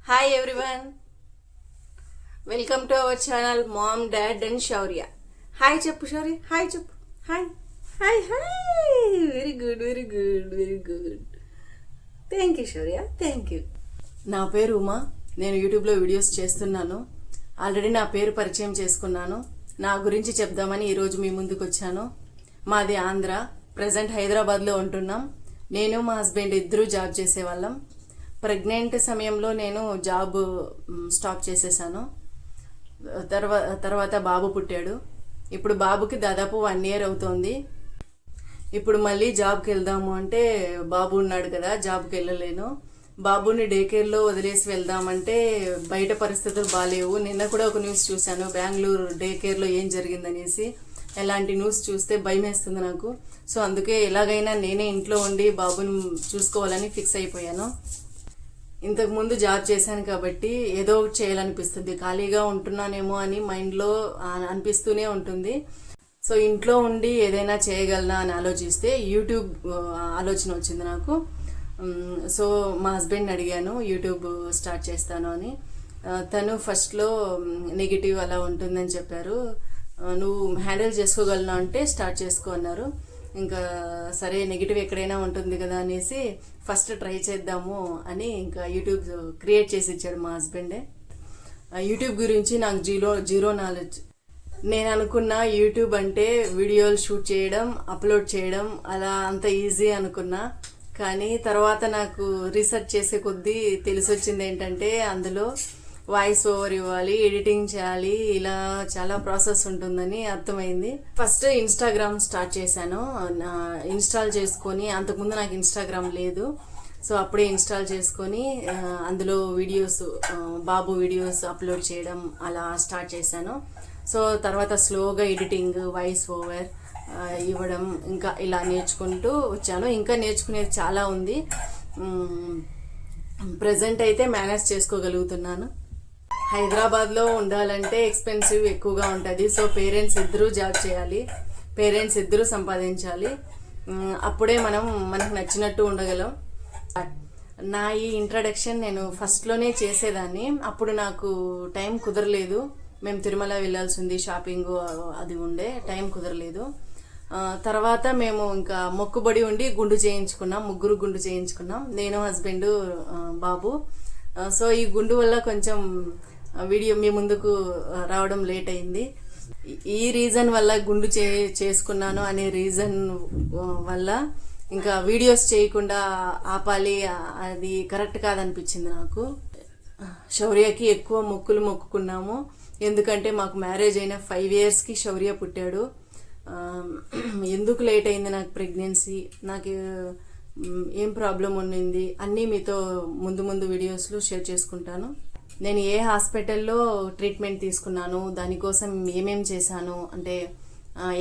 Hi everyone, welcome to our channel Mom, Dad and Shaurya. Hi Cheppu Shaurya, hi Cheppu, hi. Very good. Thank you Shaurya, thank you. నా పేరు ఉమా. నేను యూట్యూబ్లో videos చేస్తున్నాను. Already నా పేరు పరిచయం చేసుకున్నాను. నా గురించి చెప్దామని ఈరోజు మీ ముందుకు వచ్చాను. మాది ఆంధ్ర, ప్రజెంట్ హైదరాబాద్లో ఉంటున్నాం. నేను మా హస్బెండ్ ఇద్దరూ జాబ్ చేసేవాళ్ళం. ప్రెగ్నెంట్ సమయంలో నేను జాబ్ స్టాప్ చేసేసాను. తర్వాత బాబు పుట్టాడు. ఇప్పుడు బాబుకి దాదాపు 1 year అవుతోంది. ఇప్పుడు మళ్ళీ జాబ్కి వెళ్దాము అంటే బాబు ఉన్నాడు కదా, జాబ్కి వెళ్ళలేను. బాబుని డే కేర్లో వదిలేసి వెళ్దామంటే బయట పరిస్థితులు బాగాలేవు. నిన్న కూడా ఒక న్యూస్ చూశాను, బెంగళూరు డే కేర్లో ఏం జరిగిందనేసి. ఎలాంటి న్యూస్ చూస్తే భయం వేస్తుంది నాకు. సో అందుకే ఎలాగైనా నేనే ఇంట్లో ఉండి బాబుని చూసుకోవాలని ఫిక్స్ అయిపోయాను. ఇంతకుముందు జాబ్ చేశాను కాబట్టి ఏదో ఒకటి చేయాలనిపిస్తుంది. ఖాళీగా ఉంటున్నానేమో అని మైండ్లో అనిపిస్తూనే ఉంటుంది. సో ఇంట్లో ఉండి ఏదైనా చేయగలనా అని ఆలోచిస్తే యూట్యూబ్ ఆలోచన వచ్చింది నాకు. సో మా హస్బెండ్ని అడిగాను యూట్యూబ్ స్టార్ట్ చేస్తాను అని. తను ఫస్ట్లో నెగిటివ్ అలా ఉంటుందని చెప్పారు. నువ్వు హ్యాండిల్ చేసుకోగలను అంటే స్టార్ట్ చేసుకో అన్నారు. ఇంకా సరే, నెగిటివ్ ఎక్కడైనా ఉంటుంది కదా అనేసి ఫస్ట్ ట్రై చేద్దాము అని ఇంకా యూట్యూబ్ క్రియేట్ చేసి ఇచ్చాడు మా హస్బెండే. యూట్యూబ్ గురించి నాకు జీరో నాలెడ్జ్. నేను అనుకున్న యూట్యూబ్ అంటే వీడియోలు షూట్ చేయడం, అప్లోడ్ చేయడం అలా అంత ఈజీ అనుకున్నా. కానీ తర్వాత నాకు రీసెర్చ్ చేసే కొద్దీ తెలిసొచ్చింది ఏంటంటే అందులో వాయిస్ ఓవర్ ఇవ్వాలి, ఎడిటింగ్ చేయాలి, ఇలా చాలా ప్రాసెస్ ఉంటుందని అర్థమైంది. ఫస్ట్ ఇన్స్టాగ్రామ్ స్టార్ట్ చేశాను, ఇన్స్టాల్ చేసుకొని. అంతకుముందు నాకు ఇన్స్టాగ్రామ్ లేదు. సో అప్పుడే ఇన్స్టాల్ చేసుకొని అందులో వీడియోస్, బాబు వీడియోస్ అప్లోడ్ చేయడం అలా స్టార్ట్ చేశాను. సో తర్వాత స్లోగా ఎడిటింగ్, వాయిస్ ఓవర్ ఇవ్వడం ఇంకా ఇలా నేర్చుకుంటూ వచ్చాను. ఇంకా నేర్చుకునేది చాలా ఉంది. ప్రజెంట్ అయితే మేనేజ్ చేసుకోగలుగుతున్నాను. హైదరాబాద్లో ఉండాలంటే ఎక్స్పెన్సివ్ ఎక్కువగా ఉంటుంది. సో పేరెంట్స్ ఇద్దరూ జాబ్ చేయాలి, పేరెంట్స్ ఇద్దరూ సంపాదించాలి. అప్పుడే మనకు నచ్చినట్టు ఉండగలం. నా ఈ ఇంట్రడక్షన్ నేను ఫస్ట్లోనే చేసేదాన్ని. అప్పుడు నాకు టైం కుదరలేదు. మేము తిరుమల వెళ్ళాల్సింది, షాపింగ్ అది ఉండే, టైం కుదరలేదు. తర్వాత మేము ఇంకా మొక్కుబడి ఉండి గుండు చేయించుకున్నాం, ముగ్గురు గుండు చేయించుకున్నాం, నేను, హస్బెండ్, బాబు. సో ఈ గుండు వల్ల కొంచెం వీడియో మీ ముందుకు రావడం లేట్ అయింది. ఈ రీజన్ వల్ల గుండు చేసుకున్నాను అనే రీజన్ వల్ల ఇంకా వీడియోస్ చేయకుండా ఆపాలి, అది కరెక్ట్ కాదనిపించింది నాకు. శౌర్యకి ఎక్కువ మొక్కులు మొక్కుకున్నాము. ఎందుకంటే మాకు మ్యారేజ్ అయిన 5 yearsకి శౌర్య పుట్టాడు. ఎందుకు లేట్ అయింది నాకు ప్రెగ్నెన్సీ, నాకు ఏం ప్రాబ్లం ఉండింది అన్నీ మీతో ముందు వీడియోస్లో షేర్ చేసుకుంటాను. నేను ఏ హాస్పిటల్లో ట్రీట్మెంట్ తీసుకున్నాను, దానికోసం ఏమేం చేశాను అంటే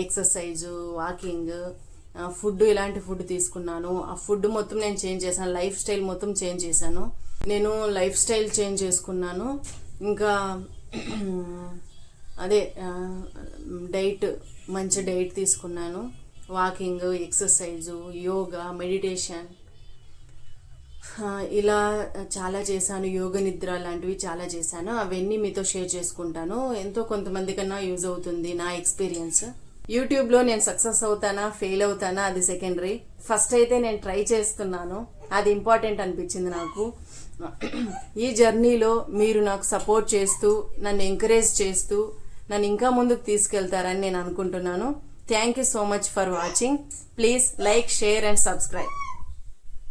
ఎక్సర్సైజు, వాకింగ్, ఫుడ్, ఇలాంటి ఫుడ్ తీసుకున్నాను. ఆ ఫుడ్ మొత్తం నేను చేంజ్ చేశాను, లైఫ్ స్టైల్ మొత్తం చేంజ్ చేశాను. నేను లైఫ్ స్టైల్ చేంజ్ చేసుకున్నాను. ఇంకా అదే డైట్, మంచి డైట్ తీసుకున్నాను. వాకింగ్, ఎక్సర్సైజు, యోగా, మెడిటేషన్ ఇలా చాలా చేశాను. యోగ నిద్ర లాంటివి చాలా చేశాను. అవన్నీ మీతో షేర్ చేసుకుంటాను. ఎంతో కొంతమంది కన్నా యూజ్ అవుతుంది నా ఎక్స్పీరియన్స్. యూట్యూబ్లో నేను సక్సెస్ అవుతానా ఫెయిల్ అవుతానా అది సెకండరీ. ఫస్ట్ అయితే నేను ట్రై చేస్తున్నాను, అది ఇంపార్టెంట్ అనిపించింది నాకు. ఈ జర్నీలో మీరు నాకు సపోర్ట్ చేస్తూ, నన్ను ఎంకరేజ్ చేస్తూ, నన్ను ఇంకా ముందుకు తీసుకెళ్తారని నేను అనుకుంటున్నాను. Thank you so much for watching. Please like, share and subscribe.